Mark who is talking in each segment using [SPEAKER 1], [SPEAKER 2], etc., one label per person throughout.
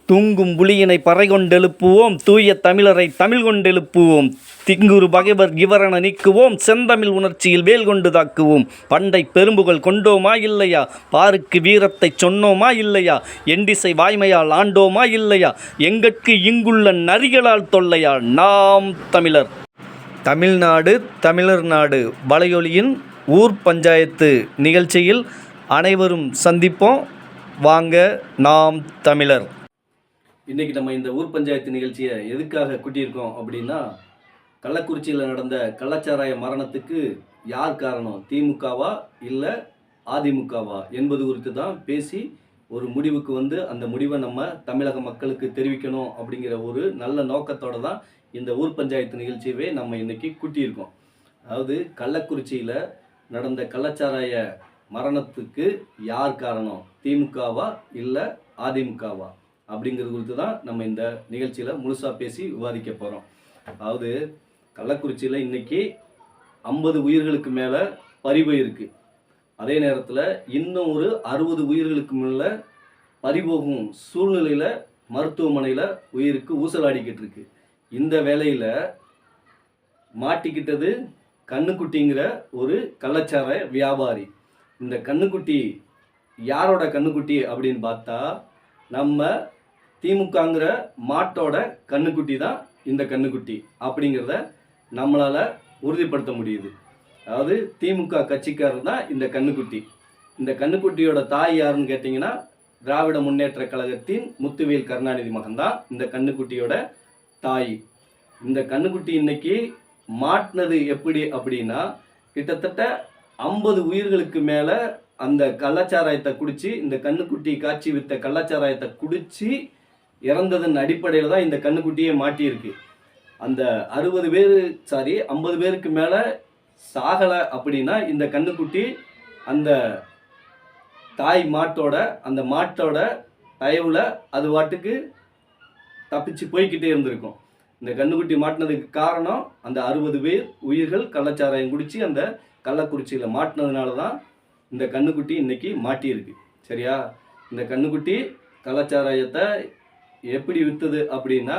[SPEAKER 1] தூங்கும் புலியினை பறை கொண்டெழுப்புவோம், தூய தமிழரை தமிழ் கொண்டெழுப்புவோம், திங்குரு பகைவர் இவரென நீக்குவோம், செந்தமிழ் உணர்ச்சியில் வேல் கொண்டு தாக்குவோம். பண்டை பெரும்புகள் கொண்டோமா இல்லையா, பாருக்கு வீரத்தை சொன்னோமா இல்லையா, எண்டிசை வாய்மையால் ஆண்டோமா இல்லையா, எங்கட்கு இங்குள்ள நரிகளால் தொல்லையா, நாம் தமிழர். தமிழ்நாடு தமிழர் நாடு வலையொலியின் ஊர் பஞ்சாயத்து நிகழ்ச்சியில் அனைவரும் சந்திப்போம். வாங்க நாம் தமிழர். இன்றைக்கி நம்ம இந்த ஊர் பஞ்சாயத்து நிகழ்ச்சியை எதுக்காக கூட்டியிருக்கோம் அப்படின்னா, கள்ளக்குறிச்சியில் நடந்த கள்ளச்சாராய மரணத்துக்கு யார் காரணம், திமுகவா இல்லை அதிமுகவா என்பது குறித்து தான் பேசி ஒரு முடிவுக்கு வந்து அந்த முடிவை நம்ம தமிழக மக்களுக்கு தெரிவிக்கணும் அப்படிங்கிற ஒரு நல்ல நோக்கத்தோடு தான் இந்த ஊர் பஞ்சாயத்து நிகழ்ச்சியவே நம்ம இன்றைக்கி கூட்டியிருக்கோம். அதாவது கள்ளக்குறிச்சியில் நடந்த கள்ளச்சாராய மரணத்துக்கு யார் காரணம், திமுகவா இல்லை அதிமுகவா அப்படிங்கிறது குறித்து தான் நம்ம இந்த நிகழ்ச்சியில் முழுசாக பேசி விவாதிக்க போகிறோம். அதாவது கள்ளக்குறிச்சியில் இன்றைக்கி 50 உயிர்களுக்கு மேலே பறிபோயிருக்கு. அதே நேரத்தில் இன்னும் ஒரு 60 உயிர்களுக்கு மேலே பறிபோகும் சூழ்நிலையில் மருத்துவமனையில் உயிருக்கு ஊசலாடிக்கிட்டு இருக்கு. இந்த வேளையில் மாட்டிக்கிட்டது கண்ணுக்குட்டிங்கிற ஒரு கள்ளச்சாராய வியாபாரி. இந்த கண்ணுக்குட்டி யாரோட கண்ணுக்குட்டி அப்படின்னு பார்த்தா, நம்ம திமுகங்கிற மாட்டோட கண்ணுக்குட்டி தான் இந்த கண்ணுக்குட்டி அப்படிங்கிறத நம்மளால் உறுதிப்படுத்த முடியுது. அதாவது திமுக கட்சிக்காரர் தான் இந்த கண்ணுக்குட்டி. இந்த கண்ணுக்குட்டியோட தாய் யாருன்னு கேட்டிங்கன்னா, திராவிட முன்னேற்ற கழகத்தின் முத்துவேல் கருணாநிதி மகன்தான் இந்த கண்ணுக்குட்டியோட தாய். இந்த கண்ணுக்குட்டி இன்னைக்கு மாட்டினது எப்படி அப்படின்னா, கிட்டத்தட்ட 50 உயிர்களுக்கு மேலே அந்த கள்ளச்சாராயத்தை குடித்து, இந்த கண்ணுக்குட்டி காட்சி வித்த கள்ளச்சாராயத்தை குடித்து இறந்ததன் அடிப்படையில் தான் இந்த கண்ணுக்குட்டியே மாட்டியிருக்கு. அந்த 50 பேருக்கு மேலே சாகலை அப்படின்னா, இந்த கண்ணுக்குட்டி அந்த தாய் மாட்டோட தயவில் அது வாட்டுக்கு தப்பிச்சு போய்கிட்டே இருந்திருக்கும். இந்த கண்ணுக்குட்டி மாட்டினதுக்கு காரணம் அந்த 60 பேர் உயிர்கள் கள்ளச்சாராயம் குடித்து அந்த கள்ளக்குறிச்சியில் மாட்டினதுனால தான் இந்த கண்ணுக்குட்டி இன்னைக்கு மாட்டியிருக்கு. சரியா? இந்த கண்ணுக்குட்டி கள்ளச்சாராயத்தை எப்படி விற்றுது அப்படின்னா,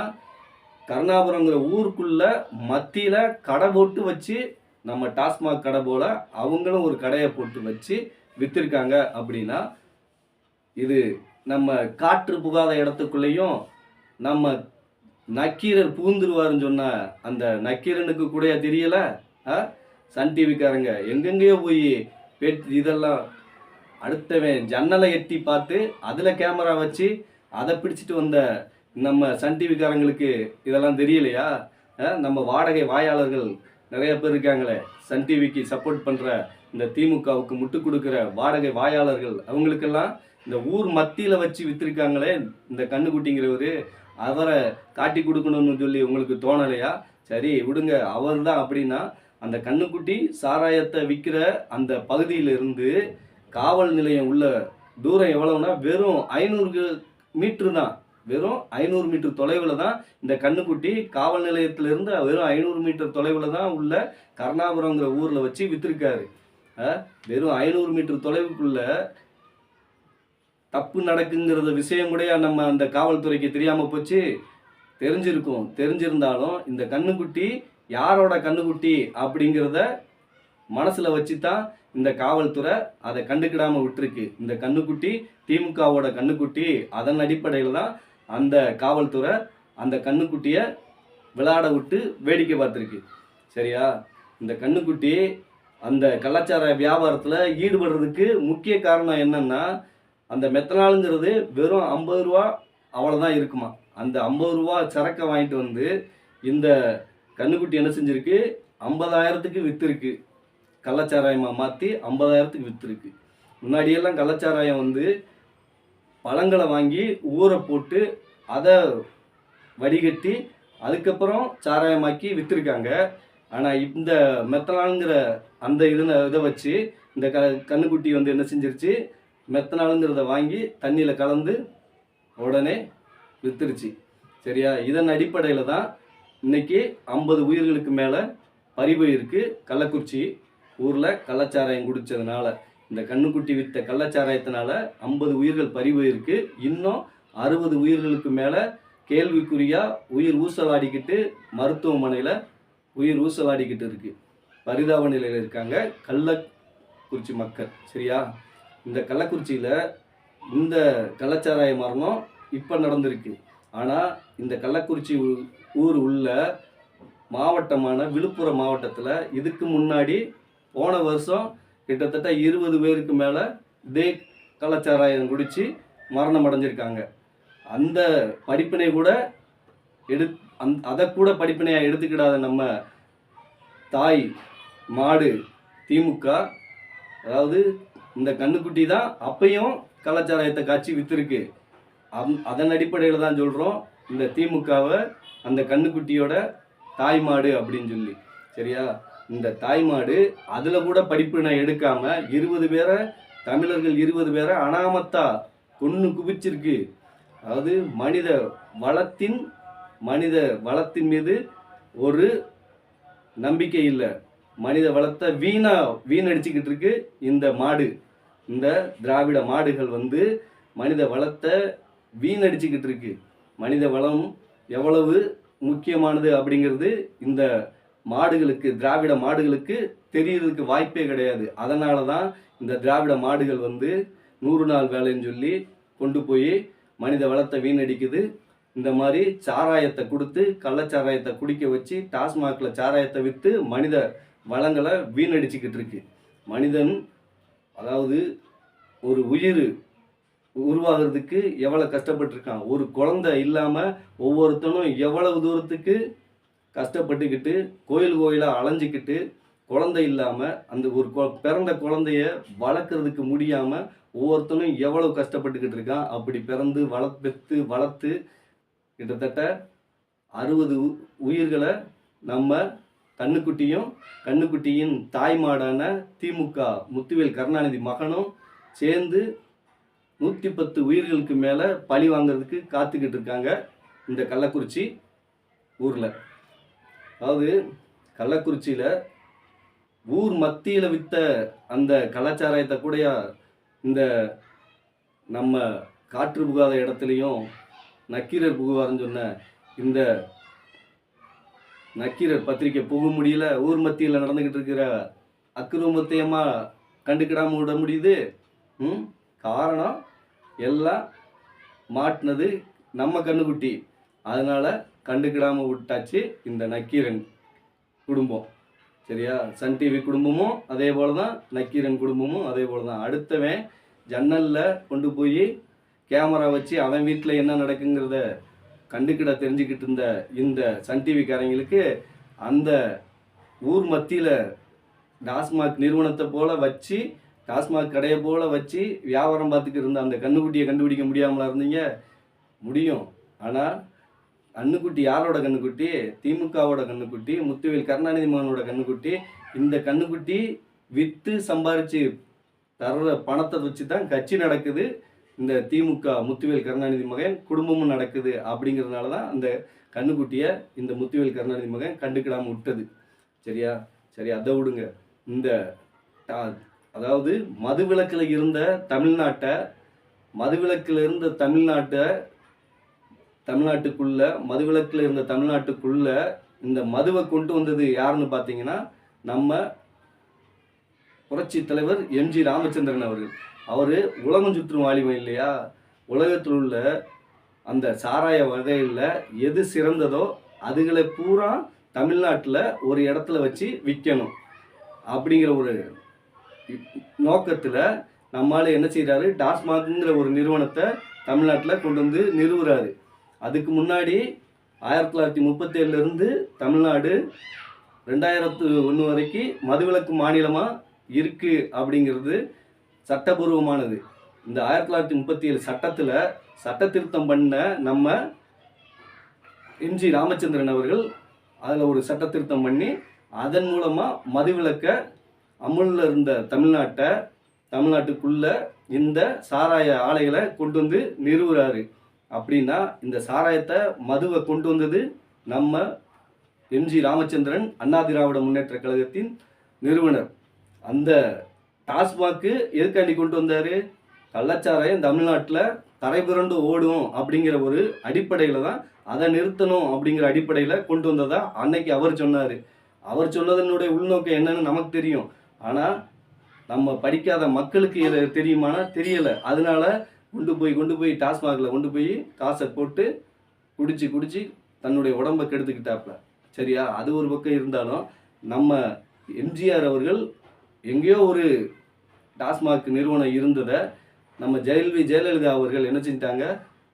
[SPEAKER 1] கருணாபுரங்கிற ஊருக்குள்ள மத்தியில் கடை போட்டு வச்சு, நம்ம டாஸ்மாக் கடை போல் அவங்களும் ஒரு கடையை போட்டு வச்சு விற்றுருக்காங்க. அப்படின்னா இது நம்ம காற்று புகாத இடத்துக்குள்ளேயும் நம்ம நக்கீரர் புகுந்துருவாருன்னு சொன்ன அந்த நக்கீரனுக்கு கூட தெரியலை. சன் டிவிக்காரங்க எங்கெங்கேயோ போய் இதெல்லாம் அடுத்தவன் ஜன்னலை எட்டி பார்த்து அதில் கேமரா வச்சு அதை பிடிச்சிட்டு வந்த நம்ம சன் டிவிக்காரங்களுக்கு இதெல்லாம் தெரியலையா? நம்ம வாடகை வாயாளர்கள் நிறைய பேர் இருக்காங்களே, சன் டிவிக்கு சப்போர்ட் பண்ணுற இந்த திமுகவுக்கு முட்டு கொடுக்குற வாடகை வாயாளர்கள், அவங்களுக்கெல்லாம் இந்த ஊர் மத்தியில் வச்சு விற்றுருக்காங்களே இந்த கண்ணுக்குட்டிங்கிறவர், அவரை காட்டி கொடுக்கணும்னு சொல்லி உங்களுக்கு தோணலையா? சரி விடுங்க, அவர் தான் அப்படின்னா அந்த கண்ணுக்குட்டி சாராயத்தை விற்கிற அந்த பகுதியிலிருந்து காவல் நிலையம் உள்ள தூரம் எவ்வளவுனா வெறும் 500 மீட்ரு தான். வெறும் 500 மீட்டர் தொலைவில் தான் இந்த கண்ணுக்குட்டி காவல் நிலையத்திலிருந்து வெறும் 500 மீட்டர் தொலைவில் தான் உள்ள கருணாபுரங்கிற ஊரில் வச்சு விற்றுருக்காரு. வெறும் 500 மீட்டர் தொலைவுக்குள்ள தப்பு நடக்குங்கிறத விஷயம் கூட நம்ம அந்த காவல்துறைக்கு தெரியாமல் போச்சு. தெரிஞ்சிருந்தாலும் இந்த கண்ணுக்குட்டி யாரோட கண்ணுக்குட்டி அப்படிங்கிறத மனசில் வச்சு தான் இந்த காவல்துறை அதை கண்டுக்கிடாமல் விட்டுருக்கு. இந்த கண்ணுக்குட்டி திமுகவோட கண்ணுக்குட்டி, அதன் அடிப்படையில் தான் அந்த காவல்துறை அந்த கண்ணுக்குட்டியை விளையாட விட்டு வேடிக்கை பார்த்துருக்கு. சரியா? இந்த கண்ணுக்குட்டி அந்த கள்ளச்சாராய வியாபாரத்தில் ஈடுபடுறதுக்கு முக்கிய காரணம் என்னன்னா, அந்த மெத்தனாலுங்கிறது வெறும் 50 ரூபா அவ்வளோதான் இருக்குமா. அந்த 50 ரூபா சரக்கை வாங்கிட்டு வந்து இந்த கண்ணுக்குட்டி என்ன செஞ்சுருக்கு, 50,000க்கு விற்றுருக்கு. கள்ளச்சாராயமாக மாற்றி 50,000க்கு விற்றுருக்கு. முன்னாடியெல்லாம் கள்ளச்சாராயம் வந்து பழங்களை வாங்கி ஊற போட்டு அதை வடிகட்டி அதுக்கப்புறம் சாராயமாக்கி விற்றுருக்காங்க. ஆனால் இந்த மெத்தனாலுங்கிற அந்த இதை வச்சு இந்த கண்ணுக்குட்டி வந்து என்ன செஞ்சிருச்சு, மெத்தனாலுங்கிறத வாங்கி தண்ணியில் கலந்து உடனே விற்றுருச்சு. சரியா? இதன் அடிப்படையில் தான் இன்றைக்கி 50 உயிர்களுக்கு மேலே பறிபோயிருக்கு. கள்ளக்குறிச்சி ஊரில் கள்ளச்சாராயம் குடித்ததுனால, இந்த கண்ணுக்குட்டி விற்ற கள்ளச்சாராயத்தினால 50 உயிர்கள் பறிபோயிருக்கு. இன்னும் 60 உயிர்களுக்கு மேலே கேள்விக்குறியாக உயிர் ஊசலாடிக்கிட்டு மருத்துவமனையில் உயிர் ஊசலாடிக்கிட்டு இருக்கு. பரிதாப நிலையில் இருக்காங்க கள்ளக்குறிச்சி மக்கள். சரியா? இந்த கள்ளக்குறிச்சியில் இந்த கள்ளச்சாராய மரணம் இப்போ நடந்திருக்கு. ஆனால் இந்த கள்ளக்குறிச்சி ஊர் உள்ள மாவட்டமான விழுப்புரம் மாவட்டத்தில் இதுக்கு முன்னாடி போன வருஷம் கிட்டத்தட்ட 20 பேருக்கு மேலே இதே கள்ளச்சாராயம் குடித்து மரணம் அடைஞ்சிருக்காங்க. அந்த படிப்பினை கூட அதை கூட படிப்பினையாக எடுத்துக்கிடாத நம்ம தாய் மாடு திமுக, அதாவது இந்த கண்ணுக்குட்டி தான் அப்பையும் கள்ளச்சாராயத்தை காய்ச்சி விற்றுருக்கு. அதன் அடிப்படையில் தான் சொல்கிறோம் இந்த திமுகவை அந்த கண்ணுக்குட்டியோட தாய் மாடு அப்படின்னு சொல்லி. சரியா? இந்த தாய் மாடு அதில் கூட படிப்பினை எடுக்காமல் 20 பேரை தமிழர்கள் 20 பேரை அனாமத்தா கொன்று குவிச்சிருக்கு. அதாவது மனித வளத்தின் மீது ஒரு நம்பிக்கை இல்லை. மனித வளத்தை வீணடிச்சுக்கிட்டு இருக்கு இந்த மாடு. இந்த திராவிட மாடுகள் மனித வளத்தை வீணடிச்சுக்கிட்டு இருக்கு. மனித வளம் எவ்வளவு முக்கியமானது அப்படிங்கிறது இந்த மாடுகளுக்கு, திராவிட மாடுகளுக்கு தெரியறதுக்கு வாய்ப்பே கிடையாது. அதனால தான் இந்த திராவிட மாடுகள் 100 நாள் வேலைன்னு சொல்லி கொண்டு போய் மனித வளத்தை வீணடிக்குது. இந்த மாதிரி சாராயத்தை கொடுத்து கள்ளச்சாராயத்தை குடிக்க வச்சு டாஸ்மாகில் சாராயத்தை விற்று மனித வளங்களை வீணடிச்சுக்கிட்டு இருக்கு. மனிதன், அதாவது ஒரு உயிர் உருவாகிறதுக்கு எவ்வளோ கஷ்டப்பட்டுருக்கான். ஒரு குழந்தை இல்லாமல் ஒவ்வொருத்தனும் எவ்வளவு தூரத்துக்கு கஷ்டப்பட்டுக்கிட்டு கோயிலாக அலைஞ்சிக்கிட்டு குழந்தை இல்லாமல் அந்த ஒரு பிறந்த குழந்தைய வளர்க்குறதுக்கு முடியாமல் ஒவ்வொருத்தனும் எவ்வளவு கஷ்டப்பட்டுக்கிட்டு இருக்கான். அப்படி பிறந்து வளர்த்து கிட்டத்தட்ட 60 உயிர்களை நம்ம கண்ணுக்குட்டியின் தாய்மாடான திமுக முத்துவேல் கருணாநிதி மகனும் சேர்ந்து 110 உயிர்களுக்கு மேலே பழி வாங்கிறதுக்கு காத்துக்கிட்டு இருக்காங்க இந்த கள்ளக்குறிச்சி ஊரில். அதாவது கள்ளக்குறிச்சியில் ஊர் மத்தியில் விற்ற அந்த கலாச்சாரத்தை கூட இந்த நம்ம காற்று புகாத இடத்துலையும் நக்கீரர் புகுவார்னு சொன்ன இந்த நக்கீரர் பத்திரிக்கை புக முடியல. ஊர் மத்தியில் நடந்துக்கிட்டு இருக்கிற அக்கிரமத்தையமா கண்டுக்கிடாமல் விட முடியுது. காரணம் எல்லாம் மாட்டினது நம்ம கண்ணுக்குட்டி. அதனால் கண்டுக்கிடாமல் விட்டாச்சு இந்த நக்கீரன் குடும்பம். சரியா? சன் டிவி குடும்பமும் அதே போல தான், நக்கீரன் குடும்பமும் அதே போல தான். அடுத்தவன் ஜன்னலில் கொண்டு போய் கேமரா வச்சு அவன் வீட்டில் என்ன நடக்குங்கிறத தெரிஞ்சுக்கிட்டு இருந்த இந்த சன் டிவிக்காரங்களுக்கு அந்த ஊர் மத்தியில் டாஸ்மாக் நிறுவனத்தை போல வச்சு, டாஸ்மாக் கடையை போல வச்சு வியாபாரம் பார்த்துக்கிட்டு இருந்த அந்த கண்ணுக்குட்டியை கண்டுபிடிக்க முடியாமலா இருந்தீங்க? முடியும். ஆனால் கண்ணுக்குட்டி யாரோட கண்ணுக்குட்டி? திமுகவோட கண்ணுக்குட்டி, முத்துவேல் கருணாநிதி மகனோட கண்ணுக்குட்டி. இந்த கண்ணுக்குட்டி விற்று சம்பாரித்து தர்ற பணத்தை வச்சு தான் கட்சி நடக்குது. இந்த திமுக முத்துவேல் கருணாநிதி மகன் குடும்பமும் நடக்குது. அப்படிங்கிறதுனால தான் அந்த கண்ணுக்குட்டியை இந்த முத்துவேல் கருணாநிதி மகன் கண்டுக்கிடாமல் விட்டது. சரியா? சரி, அதை விடுங்க. இந்த அதாவது மதுவிலக்கில் இருந்த தமிழ்நாட்டுக்குள்ள இந்த மதுவை கொண்டு வந்தது யாருன்னு பார்த்தீங்கன்னா நம்ம புரட்சி தலைவர் எம்ஜி ராமச்சந்திரன் அவர்கள். அவர் உலகம் சுற்றும் வாலிபன் இல்லையா? உலகத்தில் உள்ள அந்த சாராய வகையில் எது சிறந்ததோ அதுகளை பூரா தமிழ்நாட்டில் ஒரு இடத்துல வச்சு விற்கணும் அப்படிங்கிற ஒரு நோக்கத்தில் நம்மளால் என்ன செய்கிறாரு, டாஸ்மாக்ங்கிற ஒரு நிறுவனத்தை தமிழ்நாட்டில் கொண்டு வந்து நிறுவுறாரு. அதுக்கு முன்னாடி 1937 தமிழ்நாடு 2001 வரைக்கும் மதுவிலக்கு மாநிலமாக இருக்குது அப்படிங்கிறது சட்டபூர்வமானது. இந்த 1937 சட்டத்தில் சட்ட திருத்தம் பண்ண நம்ம எம்ஜி ராமச்சந்திரன் அவர்கள் அதில் ஒரு சட்ட திருத்தம் பண்ணி அதன் மூலமாக மதுவிலக்கை அமுலில் இருந்த தமிழ்நாட்டுக்குள்ள இந்த சாராய ஆலைகளை கொண்டு வந்து நிறுவுறாரு. அப்படின்னா இந்த சாராயத்தை மதுவை கொண்டு வந்தது நம்ம எம்ஜி ராமச்சந்திரன், அண்ணா திராவிட முன்னேற்ற கழகத்தின் நிறுவனர். அந்த டாஸ்மாக்கு எதுக்காண்டி கொண்டு வந்தார்? கள்ளச்சாராயம் தமிழ்நாட்டில் தரைபுரண்டு ஓடும் அப்படிங்கிற ஒரு அடிப்படையில் தான் அதை நிறுத்தணும் அப்படிங்கிற அடிப்படையில் கொண்டு வந்ததா அன்னைக்கு அவர் சொன்னார். அவர் சொன்னதனுடைய உள்நோக்கம் என்னன்னு நமக்கு தெரியும். ஆனால் நம்ம படிக்காத மக்களுக்கு இதை தெரியுமானா தெரியலை. அதனால கொண்டு போய் டாஸ்மாகில் கொண்டு போய் காசை போட்டு குடிச்சு தன்னுடைய உடம்பை கெடுத்துக்கிட்டாப்ல. சரியா? அது ஒரு பக்கம் இருந்தாலும் நம்ம எம்ஜிஆர் அவர்கள் எங்கேயோ ஒரு டாஸ்மாக் நிறுவனம் இருந்ததை நம்ம ஜெயலலிதா அவர்கள் என்ன செஞ்சிட்டாங்க,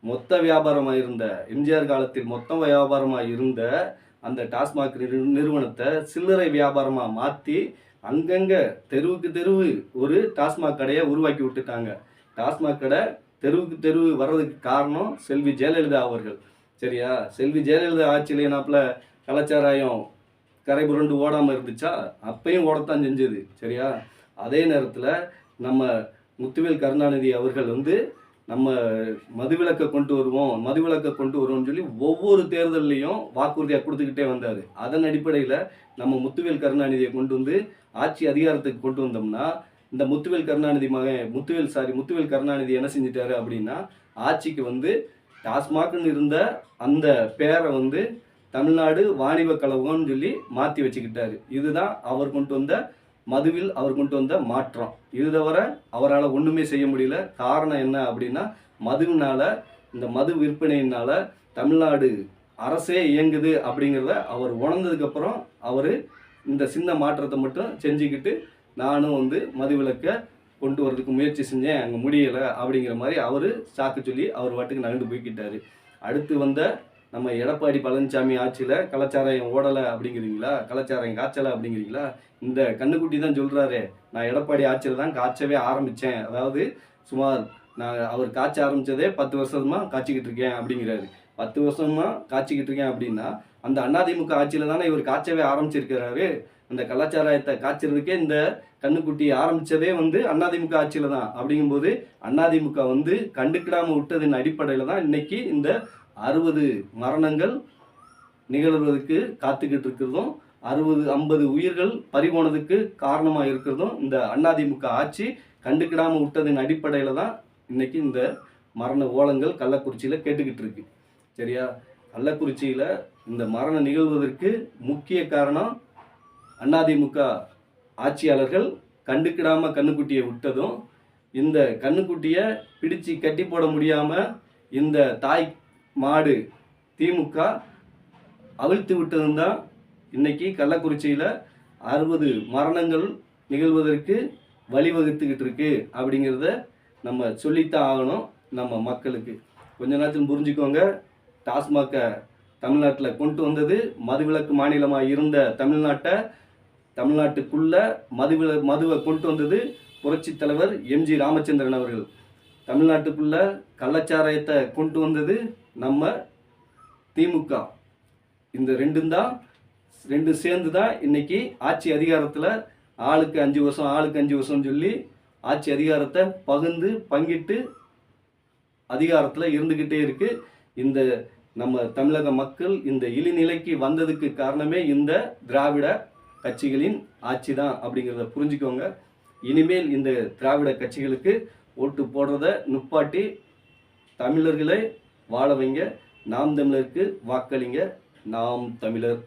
[SPEAKER 1] மொத்த வியாபாரமாக இருந்த எம்ஜிஆர் காலத்தில் மொத்த வியாபாரமாக இருந்த அந்த டாஸ்மாக் நிறுவனத்தை சில்லறை வியாபாரமாக மாற்றி அங்கங்கே தெருவுக்கு தெருவு ஒரு டாஸ்மாக் கடையை உருவாக்கி விட்டுட்டாங்க. டாஸ்மாக் கடை தெருவுக்கு தெருவு வர்றதுக்கு காரணம் செல்வி ஜெயலலிதா அவர்கள். சரியா? செல்வி ஜெயலலிதா ஆட்சியில் என்னாப்புல கலாச்சாரம் கரை புரண்டு ஓடாமல் இருந்துச்சா? அப்பையும் ஓடத்தான் செஞ்சது. சரியா? அதே நேரத்தில் நம்ம முத்துவேல் கருணாநிதி அவர்கள் நம்ம மதுவிலக்கை கொண்டு வருவோம்னு சொல்லி ஒவ்வொரு தேர்தல்லையும் வாக்குறுதியாக கொடுத்துக்கிட்டே வந்தார். அதன் அடிப்படையில் நம்ம முத்துவேல் கருணாநிதியை கொண்டு ஆட்சி அதிகாரத்துக்கு கொண்டு வந்தோம்னா இந்த முத்துவேல் கருணாநிதி என்ன செஞ்சிட்டாரு அப்படின்னா, ஆட்சிக்கு டாஸ்மாக்னு இருந்த அந்த பேரை தமிழ்நாடு வாணிப கழகம்னு சொல்லி மாற்றி வச்சுக்கிட்டாரு. இதுதான் அவர் கொண்டு வந்த மாற்றம். இது தவிர அவரால் ஒன்றுமே செய்ய முடியல. காரணம் என்ன அப்படின்னா, இந்த மது விற்பனையினால தமிழ்நாடு அரசே இயங்குது அப்படிங்கிறத அவர் உணர்ந்ததுக்கப்புறம் அவர் இந்த சின்ன மாற்றத்தை மட்டும் செஞ்சுக்கிட்டு நானும் மதுவிலக்கை கொண்டு வரதுக்கு முயற்சி செஞ்சேன், அங்கே முடியலை அப்படிங்கிற மாதிரி அவர் சாக்கு சொல்லி அவர் வாட்டுக்கு நகர்ந்து போய்கிட்டாரு. அடுத்து வந்த நம்ம எடப்பாடி பழனிசாமி ஆட்சியில் கலாச்சாரம் ஓடலை அப்படிங்கிறீங்களா, கலாச்சாரம் காய்ச்சலை அப்படிங்கிறீங்களா? இந்த கண்ணுக்குட்டி தான் சொல்கிறாரு, நான் எடப்பாடி ஆட்சியில் தான் காய்ச்சவே ஆரம்பித்தேன். அதாவது நான் அவர் காய்ச்ச ஆரம்பித்ததே 10 வருஷமாக காய்ச்சிக்கிட்டு இருக்கேன் அப்படிங்கிறாரு. 10 வருஷமாக காய்ச்சிக்கிட்டு இருக்கேன் அப்படின்னா அந்த அதிமுக ஆட்சியில் தானே இவர் காய்ச்சவே ஆரம்பிச்சிருக்கிறாரு. அந்த கலாச்சாரத்தை காய்ச்சறதுக்கே இந்த கண்ணுக்குட்டி ஆரம்பித்ததே அதிமுக ஆட்சியில் தான். அப்படிங்கும்போது அதிமுக கண்டுக்கிடாமல் விட்டதின் அடிப்படையில் தான் இன்னைக்கு இந்த 60 மரணங்கள் நிகழ்வதற்கு காத்துக்கிட்டு இருக்கிறதும் 50 உயிர்கள் பறிபோனதுக்கு காரணமாக இருக்கிறதும் இந்த அதிமுக ஆட்சி கண்டுக்கிடாமல் விட்டதின் அடிப்படையில் தான் இன்னைக்கு இந்த மரண ஓலங்கள் கள்ளக்குறிச்சியில் கேட்டுக்கிட்டு இருக்கு. சரியா? கள்ளக்குறிச்சியில் இந்த மரணம் நிகழ்வதற்கு முக்கிய காரணம் அதிமுக ஆட்சியாளர்கள் கண்டுக்கிடாமல் கண்ணுக்குட்டியை விட்டதும், இந்த கண்ணுக்குட்டியை பிடிச்சு கட்டி போட முடியாமல் இந்த தாய் மாடு திமுக அவிழ்த்து விட்டதும் தான் இன்னைக்கு கள்ளக்குறிச்சியில் 60 மரணங்கள் நிகழ்வதற்கு வழிவகுத்துக்கிட்டு இருக்கு அப்படிங்கிறத நம்ம சொல்லித்தான் ஆகணும் நம்ம மக்களுக்கு. கொஞ்ச நேரத்தில் புரிஞ்சுக்கோங்க. டாஸ்மாகை தமிழ்நாட்டில் கொண்டு வந்தது மதுவிலக்கு மாநிலமாக இருந்த தமிழ்நாட்டுக்குள்ள மதுவை கொண்டு வந்தது புரட்சி தலைவர் எம்ஜி ராமச்சந்திரன் அவர்கள். தமிழ்நாட்டுக்குள்ள கள்ளச்சாராயத்தை கொண்டு வந்தது நம்ம திமுக. இந்த ரெண்டும் சேர்ந்து தான் இன்னைக்கு ஆட்சி அதிகாரத்தில் ஆளுக்கு 5 வருஷம் சொல்லி ஆட்சி அதிகாரத்தை பங்கிட்டு அதிகாரத்தில் இருந்துக்கிட்டே இருக்கு. இந்த நம்ம தமிழக மக்கள் இந்த இழிநிலைக்கு வந்ததுக்கு காரணமே இந்த திராவிட கட்சிகளின் ஆட்சி தான் அப்படிங்கிறத புரிஞ்சுக்கோங்க. இனிமேல் இந்த திராவிட கட்சிகளுக்கு ஓட்டு போடுறத நுப்பாட்டி தமிழர்களை வாழ வைங்க. நாம் தமிழருக்கு வாக்களிங்க. நாம் தமிழர்.